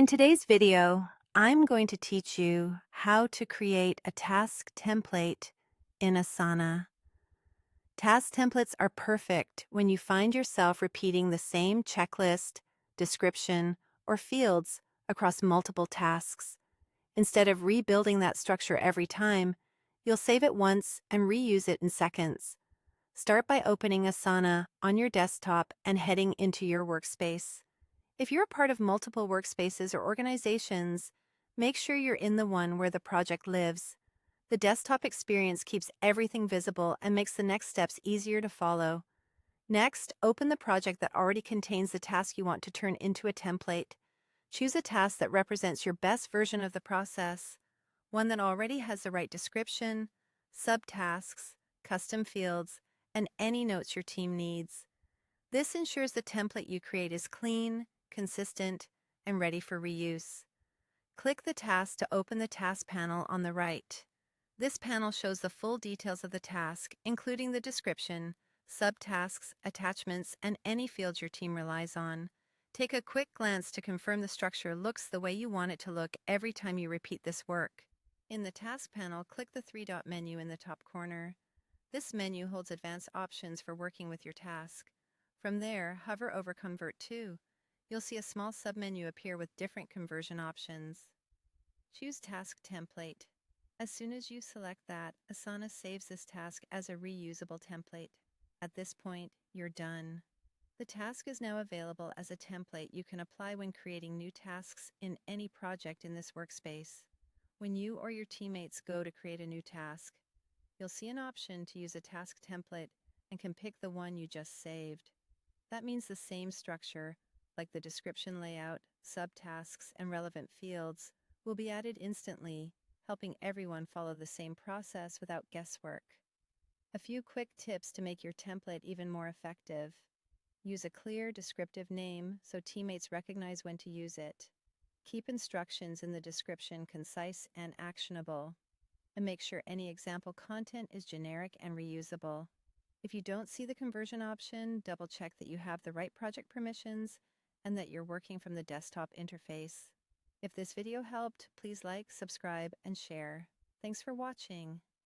In today's video, I'm going to teach you how to create a task template in Asana. Task templates are perfect when you find yourself repeating the same checklist, description, or fields across multiple tasks. Instead of rebuilding that structure every time, you'll save it once and reuse it in seconds. Start by opening Asana on your desktop and heading into your workspace. If you're a part of multiple workspaces or organizations, make sure you're in the one where the project lives. The desktop experience keeps everything visible and makes the next steps easier to follow. Next, open the project that already contains the task you want to turn into a template. Choose a task that represents your best version of the process, one that already has the right description, subtasks, custom fields, and any notes your team needs. This ensures the template you create is clean, consistent, and ready for reuse. Click the task to open the task panel on the right. This panel shows the full details of the task, including the description, subtasks, attachments, and any fields your team relies on. Take a quick glance to confirm the structure looks the way you want it to look every time you repeat this work. In the task panel, click the three-dot menu in the top corner. This menu holds advanced options for working with your task. From there, hover over Convert To. You'll see a small submenu appear with different conversion options. Choose Task Template. As soon as you select that, Asana saves this task as a reusable template. At this point, you're done. The task is now available as a template you can apply when creating new tasks in any project in this workspace. When you or your teammates go to create a new task, you'll see an option to use a task template and can pick the one you just saved. That means the same structure, like the description layout, subtasks, and relevant fields, will be added instantly, helping everyone follow the same process without guesswork. A few quick tips to make your template even more effective. Use a clear, descriptive name so teammates recognize when to use it. Keep instructions in the description concise and actionable. And make sure any example content is generic and reusable. If you don't see the conversion option, double-check that you have the right project permissions and that you're working from the desktop interface. If this video helped, please like, subscribe, and share. Thanks for watching.